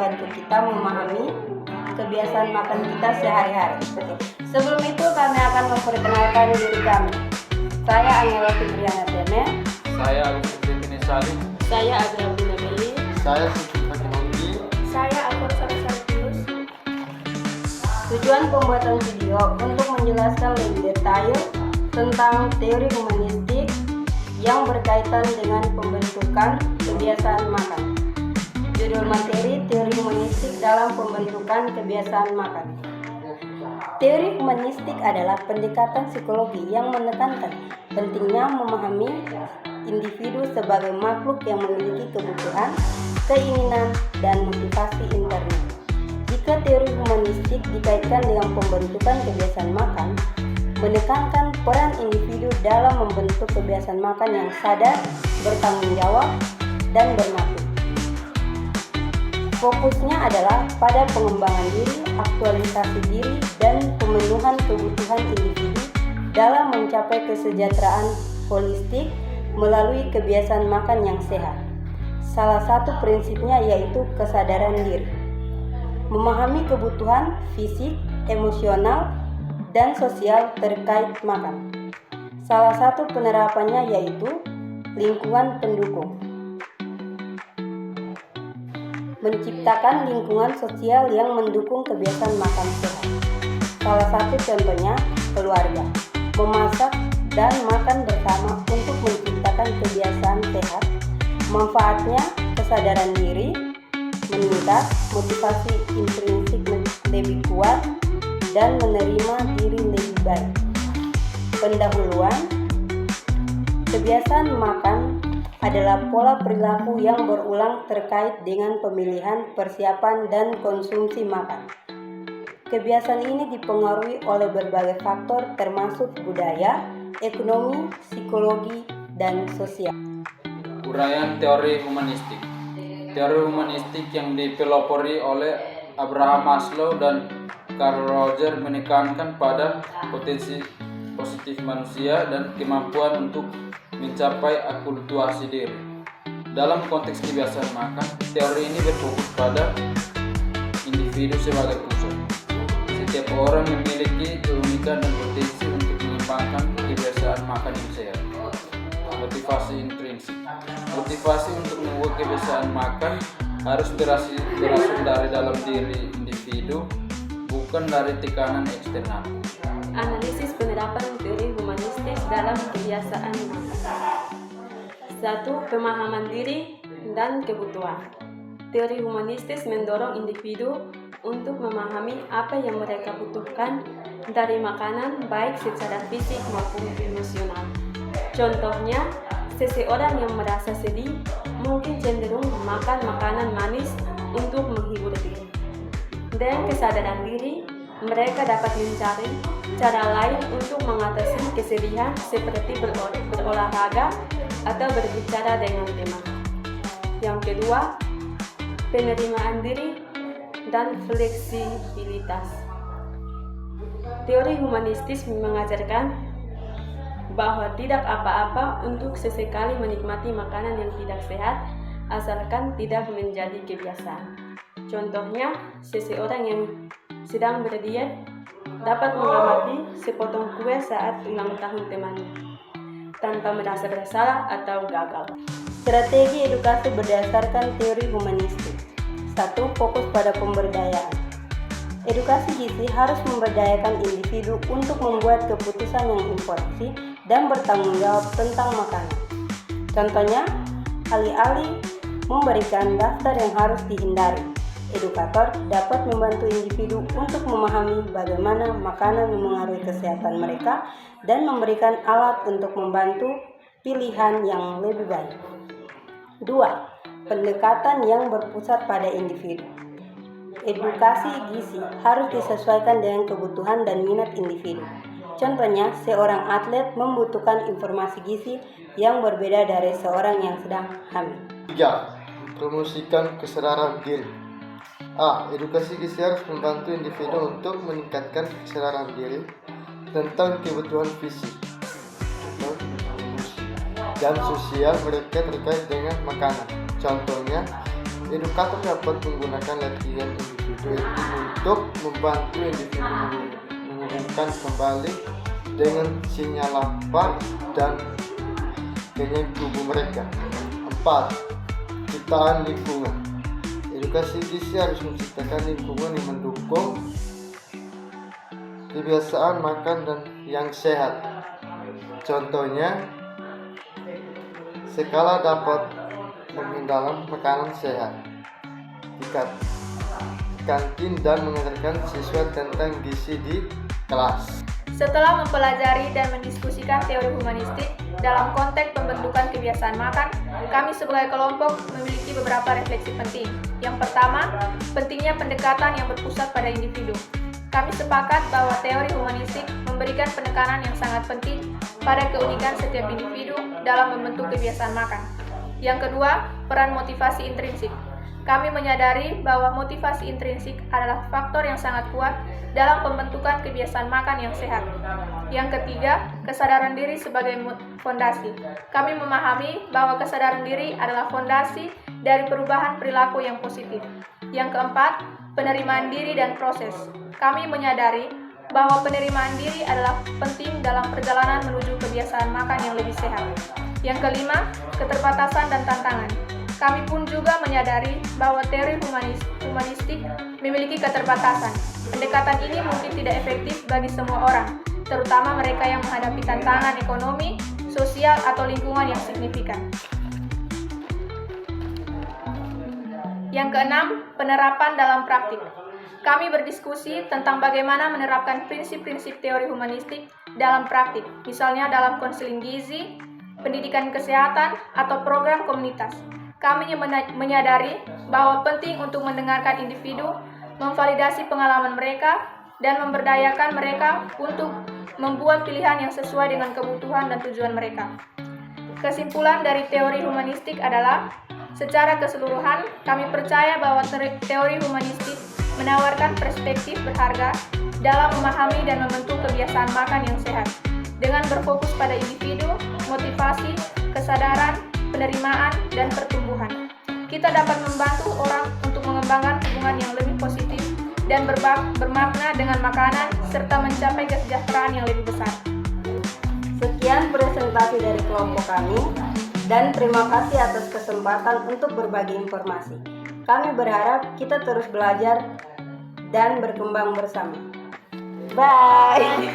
membantu kita memahami kebiasaan makan kita sehari-hari. Sebelum itu kami akan memperkenalkan diri kami. Saya Angela Fibriana Tene. Saya Agus Fitri Salim. Saya Agra Bunabeli. Saya Siti Fatimauti. Saya Akor Sarasartius. Tujuan pembuatan video untuk menjelaskan lebih detail tentang teori humanistik yang berkaitan dengan pembentukan kebiasaan makan. Judul materi teori humanistik dalam pembentukan kebiasaan makan. Teori humanistik adalah pendekatan psikologi yang menekankan pentingnya memahami individu sebagai makhluk yang memiliki kebutuhan, keinginan, dan motivasi internal. Jika teori humanistik dikaitkan dengan pembentukan kebiasaan makan, menekankan peran individu dalam membentuk kebiasaan makan yang sadar, bertanggung jawab, dan bermakna. Fokusnya adalah pada pengembangan diri, aktualisasi diri, dan pemenuhan kebutuhan individu dalam mencapai kesejahteraan holistik melalui kebiasaan makan yang sehat. Salah satu prinsipnya yaitu kesadaran diri. Memahami kebutuhan fisik, emosional, dan sosial terkait makan. Salah satu penerapannya yaitu lingkungan pendukung. Menciptakan lingkungan sosial yang mendukung kebiasaan makan sehat. Salah satu contohnya keluarga, memasak dan makan bersama untuk menciptakan kebiasaan sehat. Manfaatnya kesadaran diri meningkat, motivasi intrinsik lebih kuat, dan menerima diri lebih baik. Pendahuluan, kebiasaan makan adalah pola perilaku yang berulang terkait dengan pemilihan, persiapan, dan konsumsi makan. Kebiasaan ini dipengaruhi oleh berbagai faktor termasuk budaya, ekonomi, psikologi, dan sosial. Uraian teori humanistik. Teori humanistik yang dipelopori oleh Abraham Maslow dan Carl Rogers menekankan pada potensi positif manusia dan kemampuan untuk mencapai akulturasi diri. Dalam konteks kebiasaan makan, teori ini berfokus pada individu sebagai pusat. Setiap orang memiliki keunikan dan potensi untuk mengembangkan kebiasaan makan yang sehat. Motivasi intrinsik. Motivasi untuk membuat kebiasaan makan harus berasal dari dalam diri individu, bukan dari tekanan eksternal. Analisis penerapan teori humanistis dalam kebiasaan makan. 1. Pemahaman diri dan kebutuhan. Teori humanistis mendorong individu untuk memahami apa yang mereka butuhkan dari makanan baik secara fisik maupun emosional. Contohnya, seseorang yang merasa sedih mungkin cenderung makan makanan manis untuk menghibur diri. Dengan kesadaran diri, mereka dapat mencari cara lain untuk mengatasi kesedihan seperti berolahraga atau berbicara dengan teman. Yang kedua, penerimaan diri dan fleksibilitas. Teori humanistis mengajarkan bahwa tidak apa-apa untuk sesekali menikmati makanan yang tidak sehat asalkan tidak menjadi kebiasaan. Contohnya, seseorang yang sedang berdiet dapat mengamati sepotong kue saat ulang tahun temannya tanpa merasa bersalah atau gagal. Strategi edukasi berdasarkan teori humanistik. 1. Fokus pada pemberdayaan. Edukasi gizi harus memberdayakan individu untuk membuat keputusan yang informasi dan bertanggung jawab tentang makanan. Contohnya, alih-alih memberikan daftar yang harus dihindari, edukator dapat membantu individu untuk memahami bagaimana makanan memengaruhi kesehatan mereka dan memberikan alat untuk membantu pilihan yang lebih baik. 2. Pendekatan yang berpusat pada individu. Edukasi gizi harus disesuaikan dengan kebutuhan dan minat individu. Contohnya, seorang atlet membutuhkan informasi gizi yang berbeda dari seorang yang sedang hamil. 3. Promosikan kesadaran diri. A. Edukasi gizi harus membantu individu untuk meningkatkan kesadaran diri tentang kebutuhan fisik dan sosial mereka terkait dengan makanan. Contohnya, Edukator dapat menggunakan latihan individu itu untuk membantu individu menghubungkan kembali dengan sinyal lapar dan kenyang tubuh mereka. 4. Ciptaan lingkungan. Edukasi gizi harus menciptakan lingkungan yang mendukung kebiasaan makan dan yang sehat. Contohnya, sekolah dapat mengendalam makanan sehat di kantin dan mengajarkan siswa tentang gizi di kelas. Setelah mempelajari dan mendiskusikan teori humanistik dalam konteks pembentukan kebiasaan makan, kami sebagai kelompok memiliki beberapa refleksi penting. Yang pertama, pentingnya pendekatan yang berpusat pada individu. Kami sepakat bahwa teori humanistik memberikan penekanan yang sangat penting pada keunikan setiap individu dalam membentuk kebiasaan makan. Yang kedua, peran motivasi intrinsik. Kami menyadari bahwa motivasi intrinsik adalah faktor yang sangat kuat dalam pembentukan kebiasaan makan yang sehat. Yang ketiga, kesadaran diri sebagai fondasi. Kami memahami bahwa kesadaran diri adalah fondasi dari perubahan perilaku yang positif. Yang keempat, penerimaan diri dan proses. Kami menyadari bahwa penerimaan diri adalah penting dalam perjalanan menuju kebiasaan makan yang lebih sehat. Yang kelima, keterbatasan dan tantangan. Kami pun juga menyadari bahwa teori humanistik memiliki keterbatasan. Pendekatan ini mungkin tidak efektif bagi semua orang, terutama mereka yang menghadapi tantangan ekonomi, sosial, atau lingkungan yang signifikan. Yang keenam, penerapan dalam praktik. Kami berdiskusi tentang bagaimana menerapkan prinsip-prinsip teori humanistik dalam praktik, misalnya dalam konseling gizi, pendidikan kesehatan, atau program komunitas. Kami menyadari bahwa penting untuk mendengarkan individu, memvalidasi pengalaman mereka, dan memberdayakan mereka untuk membuat pilihan yang sesuai dengan kebutuhan dan tujuan mereka. Kesimpulan dari teori humanistik adalah, secara keseluruhan, kami percaya bahwa teori humanistik menawarkan perspektif berharga dalam memahami dan membentuk kebiasaan makan yang sehat, dengan berfokus pada individu, motivasi, kesadaran, penerimaan, dan pertumbuhan. Kita dapat membantu orang untuk mengembangkan hubungan yang lebih positif dan bermakna dengan makanan, serta mencapai kesejahteraan yang lebih besar. Sekian presentasi dari kelompok kami, dan terima kasih atas kesempatan untuk berbagi informasi. Kami berharap kita terus belajar dan berkembang bersama. Bye!